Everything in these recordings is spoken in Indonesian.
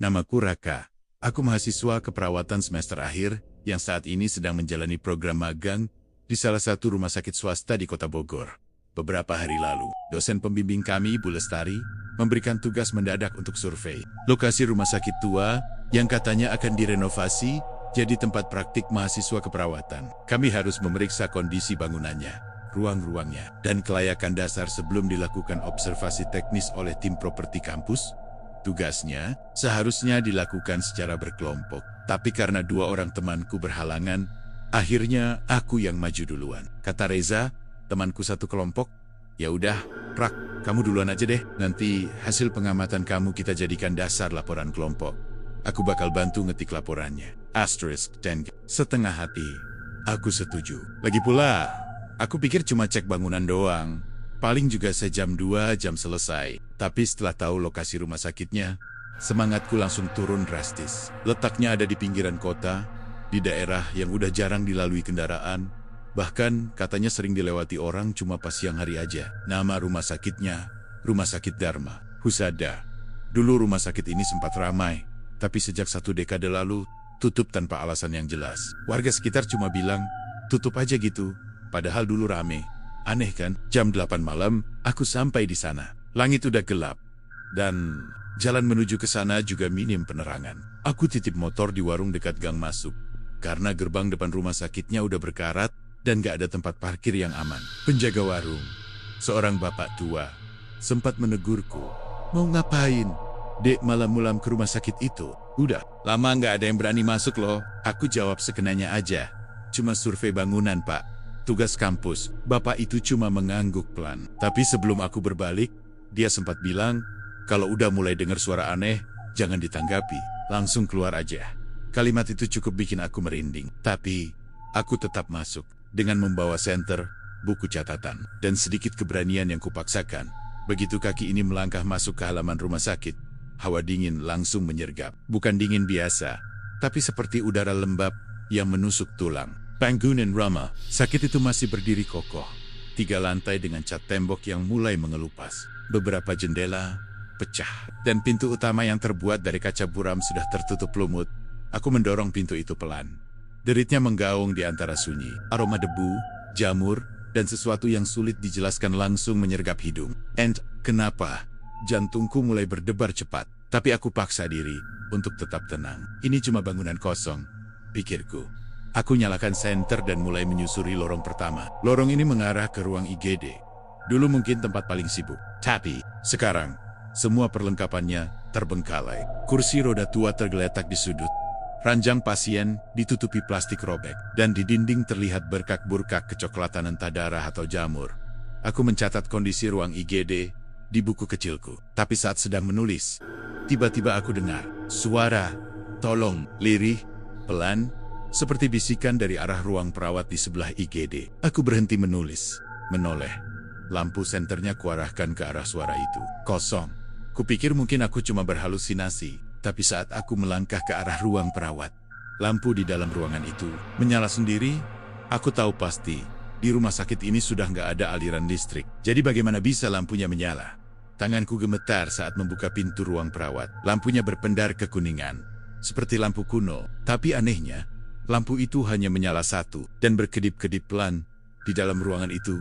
Namaku Raka. Aku mahasiswa keperawatan semester akhir yang saat ini sedang menjalani program magang di salah satu rumah sakit swasta di Kota Bogor. Beberapa hari lalu, dosen pembimbing kami, Bu Lestari, memberikan tugas mendadak untuk survei lokasi rumah sakit tua yang katanya akan direnovasi jadi tempat praktik mahasiswa keperawatan. Kami harus memeriksa kondisi bangunannya, ruang-ruangnya, dan kelayakan dasar sebelum dilakukan observasi teknis oleh tim properti kampus. Tugasnya seharusnya dilakukan secara berkelompok, tapi karena 2 orang temanku berhalangan, akhirnya aku yang maju duluan. Kata Reza, temanku satu kelompok, "Ya udah, Rak, kamu duluan aja deh. Nanti hasil pengamatan kamu kita jadikan dasar laporan kelompok. Aku bakal bantu ngetik laporannya." Dan setengah hati, aku setuju. Lagi pula, aku pikir cuma cek bangunan doang. Paling juga sejam 2 jam selesai. Tapi setelah tahu lokasi rumah sakitnya, semangatku langsung turun drastis. Letaknya ada di pinggiran kota, di daerah yang udah jarang dilalui kendaraan. Bahkan katanya sering dilewati orang cuma pas siang hari aja. Nama rumah sakitnya, Rumah Sakit Dharma Husada. Dulu rumah sakit ini sempat ramai, tapi sejak 1 dekade lalu, tutup tanpa alasan yang jelas. Warga sekitar cuma bilang, tutup aja gitu, padahal dulu rame. Aneh kan, jam 8 malam, aku sampai di sana. Langit udah gelap, dan jalan menuju ke sana juga minim penerangan. Aku titip motor di warung dekat gang masuk, karena gerbang depan rumah sakitnya udah berkarat, dan gak ada tempat parkir yang aman. Penjaga warung, seorang bapak tua, sempat menegurku. "Mau ngapain, Dek, malam-malam ke rumah sakit itu?" "Udah lama gak ada yang berani masuk loh." Aku jawab sekenanya aja. "Cuma survei bangunan, Pak. Tugas kampus." Bapak itu cuma mengangguk pelan. Tapi sebelum aku berbalik, dia sempat bilang, "Kalau udah mulai dengar suara aneh, jangan ditanggapi. Langsung keluar aja." Kalimat itu cukup bikin aku merinding. Tapi, aku tetap masuk. Dengan membawa senter, buku catatan, dan sedikit keberanian yang kupaksakan. Begitu kaki ini melangkah masuk ke halaman rumah sakit, hawa dingin langsung menyergap. Bukan dingin biasa, tapi seperti udara lembab yang menusuk tulang. Bangunan Rama sakit itu masih berdiri kokoh. 3 lantai dengan cat tembok yang mulai mengelupas. Beberapa jendela pecah, dan pintu utama yang terbuat dari kaca buram sudah tertutup lumut. Aku mendorong pintu itu pelan. Deritnya menggaung di antara sunyi. Aroma debu, jamur, dan sesuatu yang sulit dijelaskan langsung menyergap hidung. Kenapa? Jantungku mulai berdebar cepat, tapi aku paksa diri untuk tetap tenang. Ini cuma bangunan kosong, pikirku. Aku nyalakan senter dan mulai menyusuri lorong pertama. Lorong ini mengarah ke ruang IGD. Dulu mungkin tempat paling sibuk. Tapi, sekarang, semua perlengkapannya terbengkalai. Kursi roda tua tergeletak di sudut. Ranjang pasien ditutupi plastik robek. Dan di dinding terlihat berkak-burkak kecoklatan entah darah atau jamur. Aku mencatat kondisi ruang IGD di buku kecilku. Tapi saat sedang menulis, tiba-tiba aku dengar suara, "Tolong," lirih, pelan, seperti bisikan dari arah ruang perawat di sebelah IGD. Aku berhenti menulis, menoleh. Lampu senternya kuarahkan ke arah suara itu. Kosong. Kupikir mungkin aku cuma berhalusinasi, tapi saat aku melangkah ke arah ruang perawat, lampu di dalam ruangan itu menyala sendiri. Aku tahu pasti, di rumah sakit ini sudah nggak ada aliran listrik. Jadi bagaimana bisa lampunya menyala? Tanganku gemetar saat membuka pintu ruang perawat. Lampunya berpendar kekuningan, seperti lampu kuno. Tapi anehnya, lampu itu hanya menyala satu dan berkedip-kedip pelan. Di dalam ruangan itu,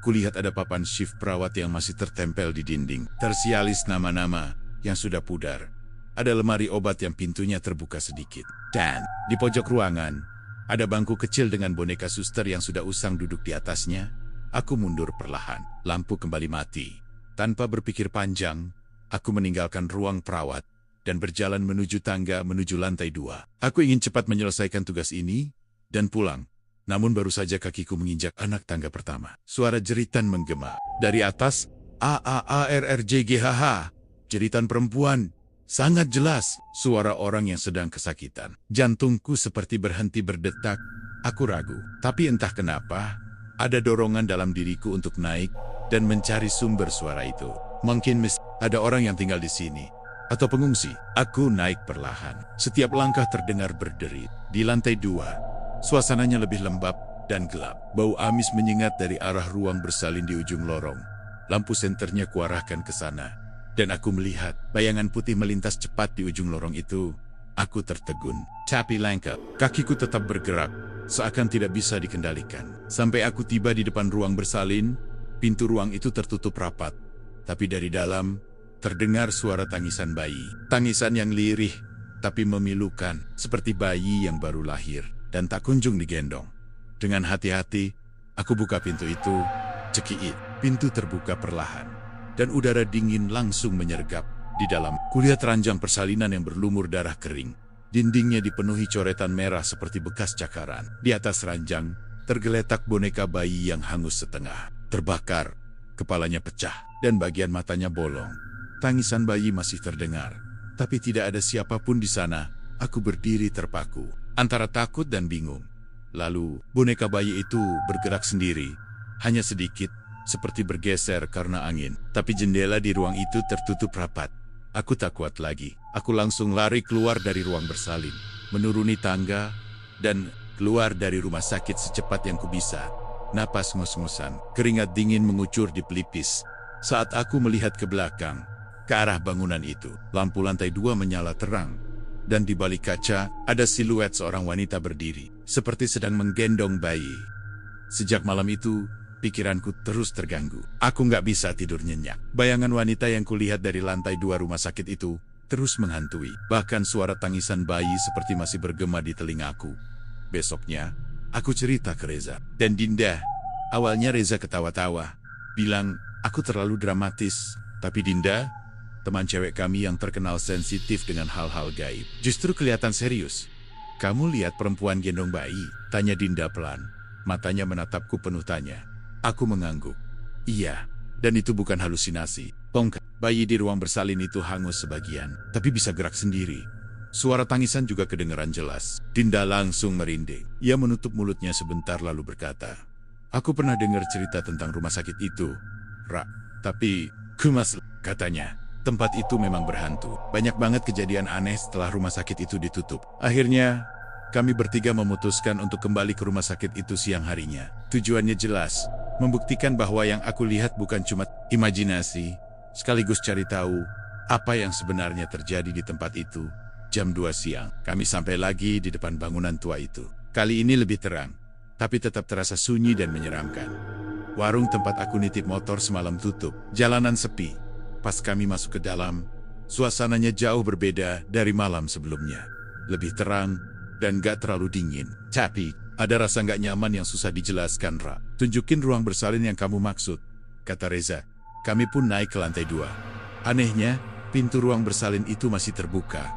kulihat ada papan shift perawat yang masih tertempel di dinding. Tersialis nama-nama yang sudah pudar. Ada lemari obat yang pintunya terbuka sedikit. Dan di pojok ruangan, ada bangku kecil dengan boneka suster yang sudah usang duduk di atasnya. Aku mundur perlahan. Lampu kembali mati. Tanpa berpikir panjang, aku meninggalkan ruang perawat dan berjalan menuju tangga menuju lantai 2. Aku ingin cepat menyelesaikan tugas ini dan pulang. Namun baru saja kakiku menginjak anak tangga pertama. Suara jeritan menggema. Dari atas, "AAARRJGHH." Jeritan perempuan. Sangat jelas, suara orang yang sedang kesakitan. Jantungku seperti berhenti berdetak. Aku ragu. Tapi entah kenapa, ada dorongan dalam diriku untuk naik dan mencari sumber suara itu. Mungkin ada orang yang tinggal di sini. Atau pengungsi. Aku naik perlahan. Setiap langkah terdengar berderit. Di lantai 2, suasananya lebih lembab dan gelap. Bau amis menyengat dari arah ruang bersalin di ujung lorong. Lampu senternya kuarahkan ke sana. Dan aku melihat bayangan putih melintas cepat di ujung lorong itu. Aku tertegun. Tapi langkah kakiku tetap bergerak, seakan tidak bisa dikendalikan. Sampai aku tiba di depan ruang bersalin, pintu ruang itu tertutup rapat. Tapi dari dalam, terdengar suara tangisan bayi. Tangisan yang lirih, tapi memilukan, seperti bayi yang baru lahir dan tak kunjung digendong. Dengan hati-hati, aku buka pintu itu. Cekiit, pintu terbuka perlahan, dan udara dingin langsung menyergap. Di dalam, kulihat ranjang persalinan yang berlumur darah kering. Dindingnya dipenuhi coretan merah seperti bekas cakaran. Di atas ranjang, tergeletak boneka bayi yang hangus setengah, terbakar, kepalanya pecah, dan bagian matanya bolong. Tangisan bayi masih terdengar, tapi tidak ada siapapun di sana. Aku berdiri terpaku, antara takut dan bingung. Lalu, boneka bayi itu bergerak sendiri, hanya sedikit, seperti bergeser karena angin. Tapi jendela di ruang itu tertutup rapat. Aku tak kuat lagi. Aku langsung lari keluar dari ruang bersalin, menuruni tangga, dan keluar dari rumah sakit secepat yang kubisa. Napas ngos-ngosan, keringat dingin mengucur di pelipis. Saat aku melihat ke belakang, ke arah bangunan itu, lampu lantai 2 menyala terang. Dan di balik kaca, ada siluet seorang wanita berdiri, seperti sedang menggendong bayi. Sejak malam itu, pikiranku terus terganggu. Aku nggak bisa tidur nyenyak. Bayangan wanita yang kulihat dari lantai 2 rumah sakit itu terus menghantui. Bahkan suara tangisan bayi seperti masih bergema di telingaku. Besoknya, aku cerita ke Reza dan Dinda. Awalnya Reza ketawa-tawa, bilang aku terlalu dramatis. Tapi Dinda, teman cewek kami yang terkenal sensitif dengan hal-hal gaib, justru kelihatan serius. Kamu lihat perempuan gendong bayi? Tanya Dinda pelan. Matanya menatapku penuh tanya. Aku mengangguk. Iya, dan itu bukan halusinasi. Tongkat bayi di ruang bersalin itu hangus sebagian, tapi bisa gerak sendiri. Suara tangisan juga kedengaran jelas. Dinda langsung merinding. Ia menutup mulutnya sebentar lalu berkata, aku pernah dengar cerita tentang rumah sakit itu, Ra. Tapi, kumas, katanya. Tempat itu memang berhantu. Banyak banget kejadian aneh setelah rumah sakit itu ditutup. Akhirnya, kami bertiga memutuskan untuk kembali ke rumah sakit itu siang harinya. Tujuannya jelas, membuktikan bahwa yang aku lihat bukan cuma imajinasi, sekaligus cari tahu apa yang sebenarnya terjadi di tempat itu. Jam 2 siang, kami sampai lagi di depan bangunan tua itu. Kali ini lebih terang, tapi tetap terasa sunyi dan menyeramkan. Warung tempat aku nitip motor semalam tutup, jalanan sepi. Pas kami masuk ke dalam, suasananya jauh berbeda dari malam sebelumnya. Lebih terang dan gak terlalu dingin. Tapi, ada rasa gak nyaman yang susah dijelaskan, Ra. Tunjukin ruang bersalin yang kamu maksud, kata Reza. Kami pun naik ke lantai 2. Anehnya, pintu ruang bersalin itu masih terbuka.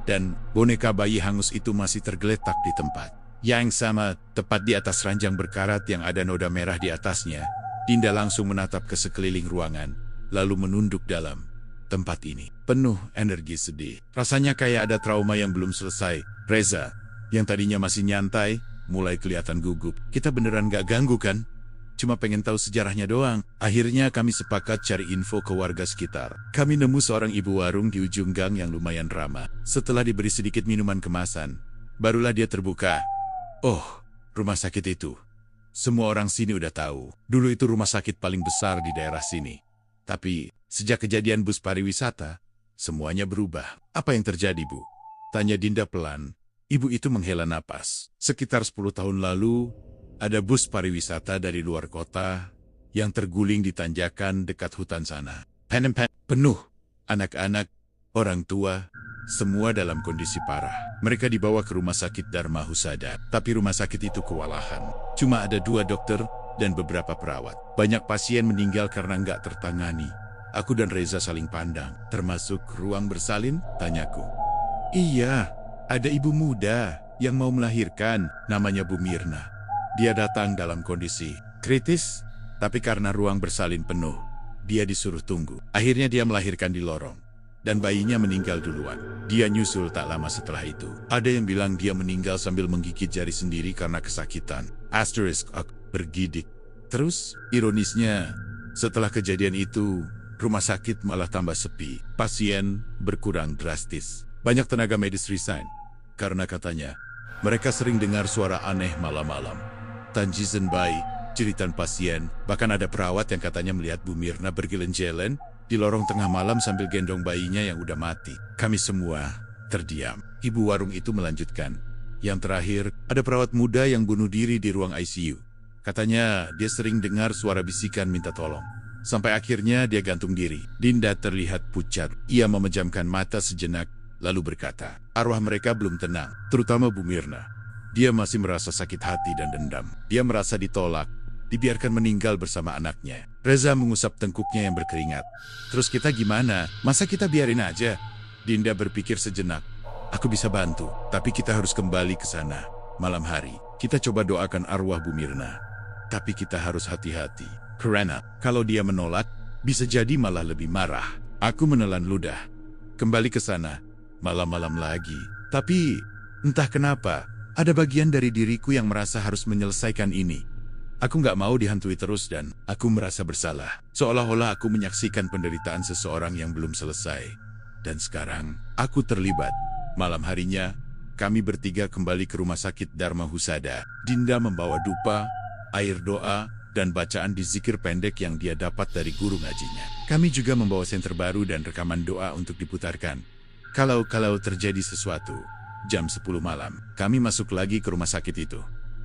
Dan boneka bayi hangus itu masih tergeletak di tempat. Yang sama, tepat di atas ranjang berkarat yang ada noda merah di atasnya. Dinda langsung menatap ke sekeliling ruangan, lalu menunduk dalam. Tempat ini penuh energi sedih. Rasanya kayak ada trauma yang belum selesai. Reza, yang tadinya masih nyantai, mulai kelihatan gugup. Kita beneran gak ganggu kan? Cuma pengen tahu sejarahnya doang. Akhirnya kami sepakat cari info ke warga sekitar. Kami nemu seorang ibu warung di ujung gang yang lumayan ramah. Setelah diberi sedikit minuman kemasan, barulah dia terbuka. Oh, rumah sakit itu. Semua orang sini udah tahu. Dulu itu rumah sakit paling besar di daerah sini. Tapi, sejak kejadian bus pariwisata, semuanya berubah. Apa yang terjadi, Bu? Tanya Dinda pelan. Ibu itu menghela napas. Sekitar 10 tahun lalu, ada bus pariwisata dari luar kota yang terguling di tanjakan dekat hutan sana. Penuh. Anak-anak, orang tua, semua dalam kondisi parah. Mereka dibawa ke rumah sakit Dharma Husada. Tapi rumah sakit itu kewalahan. Cuma ada 2 dokter dan beberapa perawat. Banyak pasien meninggal karena nggak tertangani. Aku dan Reza saling pandang. Termasuk ruang bersalin? Tanyaku. Iya, ada ibu muda yang mau melahirkan. Namanya Bu Mirna. Dia datang dalam kondisi kritis, tapi karena ruang bersalin penuh, dia disuruh tunggu. Akhirnya dia melahirkan di lorong. Dan bayinya meninggal duluan. Dia nyusul tak lama setelah itu. Ada yang bilang dia meninggal sambil menggigit jari sendiri karena kesakitan. Asterisk bergidik. Terus, ironisnya, setelah kejadian itu, rumah sakit malah tambah sepi. Pasien berkurang drastis. Banyak tenaga medis resign. Karena katanya, mereka sering dengar suara aneh malam-malam. Tanjizen Bai, jeritan pasien, bahkan ada perawat yang katanya melihat Bu Mirna berjalan-jalan di lorong tengah malam sambil gendong bayinya yang udah mati. Kami semua terdiam. Ibu warung itu melanjutkan. Yang terakhir, ada perawat muda yang bunuh diri di ruang ICU. Katanya dia sering dengar suara bisikan minta tolong. Sampai akhirnya dia gantung diri. Dinda terlihat pucat. Ia memejamkan mata sejenak, lalu berkata, arwah mereka belum tenang, terutama Bu Mirna. Dia masih merasa sakit hati dan dendam. Dia merasa ditolak, dibiarkan meninggal bersama anaknya. Reza mengusap tengkuknya yang berkeringat. Terus kita gimana? Masa kita biarin aja? Dinda berpikir sejenak. Aku bisa bantu, tapi kita harus kembali ke sana. Malam hari, kita coba doakan arwah Bu Mirna. Tapi kita harus hati-hati. Karena kalau dia menolak, bisa jadi malah lebih marah. Aku menelan ludah. Kembali ke sana, malam-malam lagi. Tapi, entah kenapa, ada bagian dari diriku yang merasa harus menyelesaikan ini. Aku nggak mau dihantui terus dan aku merasa bersalah. Seolah-olah aku menyaksikan penderitaan seseorang yang belum selesai. Dan sekarang, aku terlibat. Malam harinya, kami bertiga kembali ke rumah sakit Dharma Husada. Dinda membawa dupa, air doa, dan bacaan di zikir pendek yang dia dapat dari guru ngajinya. Kami juga membawa senter baru dan rekaman doa untuk diputarkan. Kalau terjadi sesuatu, jam 10 malam, kami masuk lagi ke rumah sakit itu.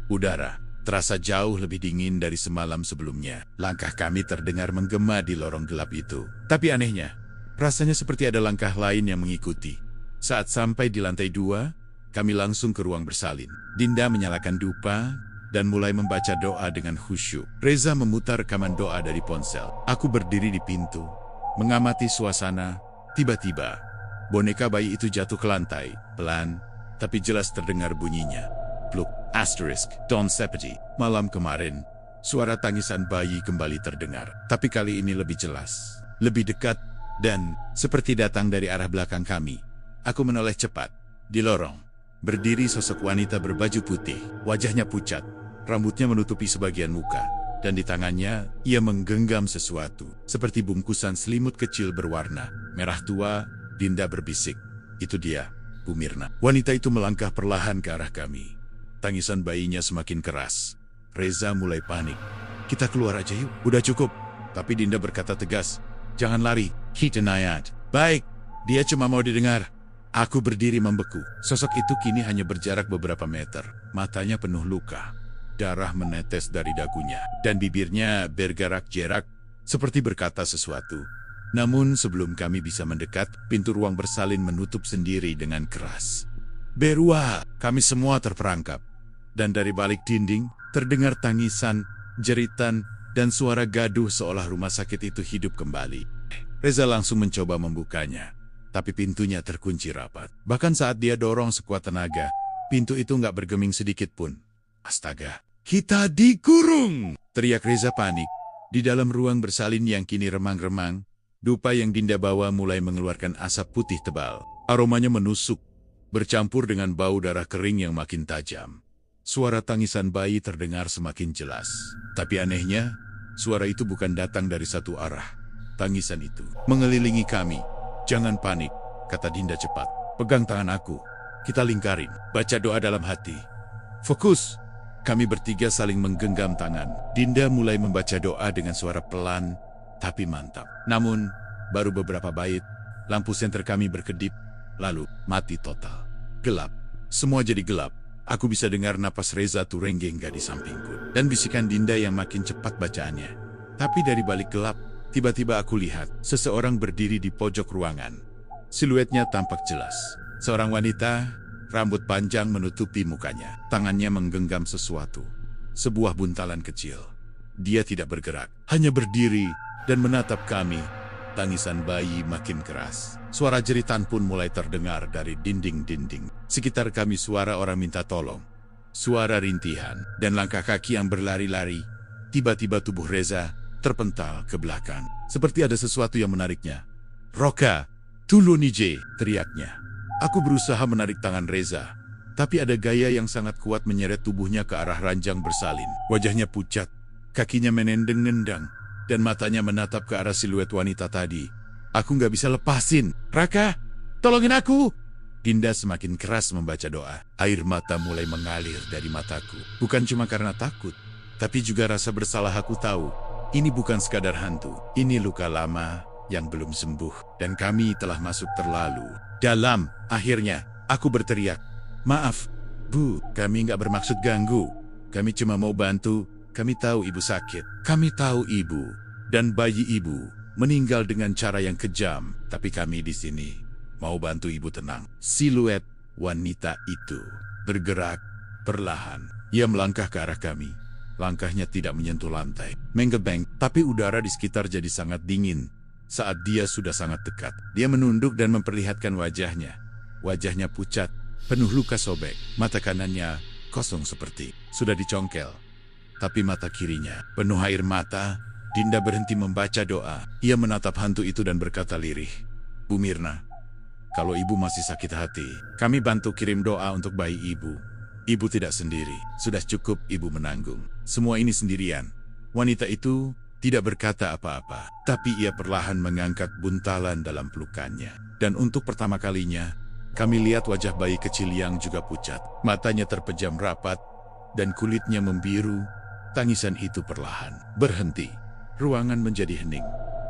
Udara terasa jauh lebih dingin dari semalam sebelumnya. Langkah kami terdengar menggema di lorong gelap itu. Tapi anehnya, rasanya seperti ada langkah lain yang mengikuti. Saat sampai di lantai 2, kami langsung ke ruang bersalin. Dinda menyalakan dupa dan mulai membaca doa dengan khusyuk. Reza memutar rekaman doa dari ponsel. Aku berdiri di pintu, mengamati suasana. Tiba-tiba, boneka bayi itu jatuh ke lantai, pelan, tapi jelas terdengar bunyinya. Pluk, asterisk, Don Sepeti. Malam kemarin, suara tangisan bayi kembali terdengar. Tapi kali ini lebih jelas, lebih dekat, dan seperti datang dari arah belakang kami. Aku menoleh cepat. Di lorong, berdiri sosok wanita berbaju putih. Wajahnya pucat, rambutnya menutupi sebagian muka. Dan di tangannya, ia menggenggam sesuatu. Seperti bungkusan selimut kecil berwarna merah tua. Dinda berbisik, itu dia, Bu Mirna. Wanita itu melangkah perlahan ke arah kami. Tangisan bayinya semakin keras. Reza mulai panik. Kita keluar aja yuk. Udah cukup. Tapi Dinda berkata tegas. Jangan lari. Hitanayat. Baik. Dia cuma mau didengar. Aku berdiri membeku. Sosok itu kini hanya berjarak beberapa meter. Matanya penuh luka. Darah menetes dari dagunya. Dan bibirnya bergerak-gerak. Seperti berkata sesuatu. Namun sebelum kami bisa mendekat, pintu ruang bersalin menutup sendiri dengan keras. Berua, kami semua terperangkap. Dan dari balik dinding, terdengar tangisan, jeritan, dan suara gaduh seolah rumah sakit itu hidup kembali. Reza langsung mencoba membukanya, tapi pintunya terkunci rapat. Bahkan saat dia dorong sekuat tenaga, pintu itu nggak bergeming sedikit pun. Astaga, kita dikurung! Teriak Reza panik. Di dalam ruang bersalin yang kini remang-remang, dupa yang Dinda bawa mulai mengeluarkan asap putih tebal. Aromanya menusuk, bercampur dengan bau darah kering yang makin tajam. Suara tangisan bayi terdengar semakin jelas. Tapi anehnya, suara itu bukan datang dari satu arah. Tangisan itu mengelilingi kami. Jangan panik, kata Dinda cepat. Pegang tangan aku. Kita lingkarin. Baca doa dalam hati. Fokus. Kami bertiga saling menggenggam tangan. Dinda mulai membaca doa dengan suara pelan, tapi mantap. Namun, baru beberapa bait, lampu senter kami berkedip, lalu mati total. Gelap. Semua jadi gelap. Aku bisa dengar napas Reza Turenggengga di sampingku. Dan bisikan Dinda yang makin cepat bacaannya. Tapi dari balik gelap, tiba-tiba aku lihat seseorang berdiri di pojok ruangan. Siluetnya tampak jelas. Seorang wanita, rambut panjang menutupi mukanya. Tangannya menggenggam sesuatu. Sebuah buntalan kecil. Dia tidak bergerak, hanya berdiri dan menatap kami. Tangisan bayi makin keras. Suara jeritan pun mulai terdengar dari dinding-dinding. Sekitar kami suara orang minta tolong. Suara rintihan dan langkah kaki yang berlari-lari. Tiba-tiba tubuh Reza terpental ke belakang. Seperti ada sesuatu yang menariknya. Roka, tulu nije, teriaknya. Aku berusaha menarik tangan Reza. Tapi ada gaya yang sangat kuat menyeret tubuhnya ke arah ranjang bersalin. Wajahnya pucat, kakinya menendeng-nendang. Dan matanya menatap ke arah siluet wanita tadi. Aku nggak bisa lepasin. Raka, tolongin aku! Dinda semakin keras membaca doa. Air mata mulai mengalir dari mataku. Bukan cuma karena takut, tapi juga rasa bersalah. Aku tahu, ini bukan sekadar hantu. Ini luka lama yang belum sembuh, dan kami telah masuk terlalu dalam. Akhirnya, aku berteriak, "Maaf, Bu, kami nggak bermaksud ganggu. Kami cuma mau bantu. Kami tahu Ibu sakit. Kami tahu Ibu dan bayi Ibu meninggal dengan cara yang kejam. Tapi kami di sini mau bantu Ibu tenang." Siluet wanita itu bergerak perlahan. Ia melangkah ke arah kami. Langkahnya tidak menyentuh lantai. Menggebeng, tapi udara di sekitar jadi sangat dingin. Saat dia sudah sangat dekat, dia menunduk dan memperlihatkan wajahnya. Wajahnya pucat, penuh luka sobek. Mata kanannya kosong seperti sudah dicongkel. Tapi mata kirinya penuh air mata. Dinda berhenti membaca doa. Ia menatap hantu itu dan berkata lirih, "Bu Mirna, kalau Ibu masih sakit hati, kami bantu kirim doa untuk bayi Ibu. Ibu tidak sendiri. Sudah cukup Ibu menanggung semua ini sendirian." Wanita itu tidak berkata apa-apa, tapi ia perlahan mengangkat buntalan dalam pelukannya. Dan untuk pertama kalinya, kami lihat wajah bayi kecil yang juga pucat. Matanya terpejam rapat, dan kulitnya membiru. Tangisan itu perlahan berhenti. Ruangan menjadi hening.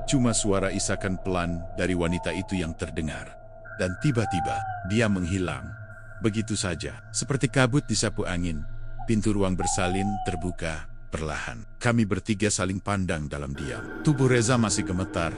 Cuma suara isakan pelan dari wanita itu yang terdengar. Dan tiba-tiba, dia menghilang. Begitu saja, seperti kabut disapu angin. Pintu ruang bersalin terbuka perlahan. Kami bertiga saling pandang dalam diam. Tubuh Reza masih gemetar,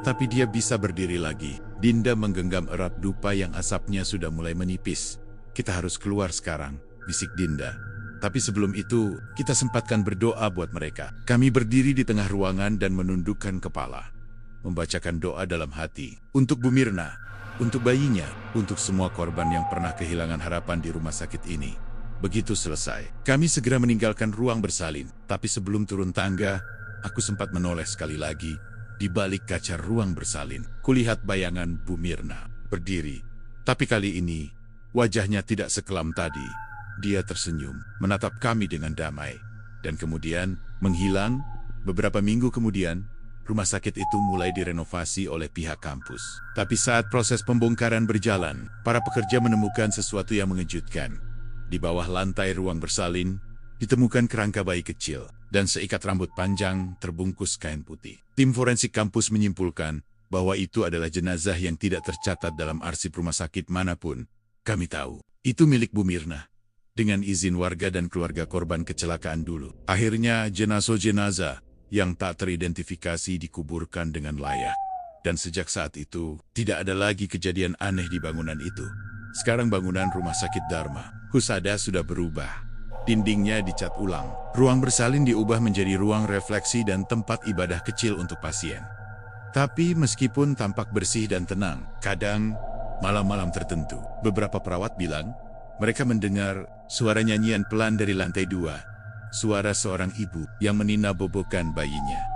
tapi dia bisa berdiri lagi. Dinda menggenggam erat dupa yang asapnya sudah mulai menipis. "Kita harus keluar sekarang," bisik Dinda. "Tapi sebelum itu, kita sempatkan berdoa buat mereka." Kami berdiri di tengah ruangan dan menundukkan kepala, membacakan doa dalam hati. Untuk Bu Mirna, untuk bayinya, untuk semua korban yang pernah kehilangan harapan di rumah sakit ini. Begitu selesai, kami segera meninggalkan ruang bersalin. Tapi sebelum turun tangga, aku sempat menoleh sekali lagi. Di balik kaca ruang bersalin, kulihat bayangan Bu Mirna berdiri. Tapi kali ini, wajahnya tidak sekelam tadi. Dia tersenyum, menatap kami dengan damai. Dan kemudian, menghilang. Beberapa minggu kemudian, rumah sakit itu mulai direnovasi oleh pihak kampus. Tapi saat proses pembongkaran berjalan, para pekerja menemukan sesuatu yang mengejutkan. Di bawah lantai ruang bersalin, ditemukan kerangka bayi kecil dan seikat rambut panjang terbungkus kain putih. Tim forensik kampus menyimpulkan bahwa itu adalah jenazah yang tidak tercatat dalam arsip rumah sakit manapun. Kami tahu, itu milik Bu Mirna, dengan izin warga dan keluarga korban kecelakaan dulu. Akhirnya jenazah yang tak teridentifikasi dikuburkan dengan layak. Dan sejak saat itu, tidak ada lagi kejadian aneh di bangunan itu. Sekarang bangunan rumah sakit Dharma Husada sudah berubah. Dindingnya dicat ulang. Ruang bersalin diubah menjadi ruang refleksi dan tempat ibadah kecil untuk pasien. Tapi meskipun tampak bersih dan tenang, kadang malam-malam tertentu, beberapa perawat bilang mereka mendengar suara nyanyian pelan dari lantai 2. Suara seorang ibu yang meninabobokan bayinya.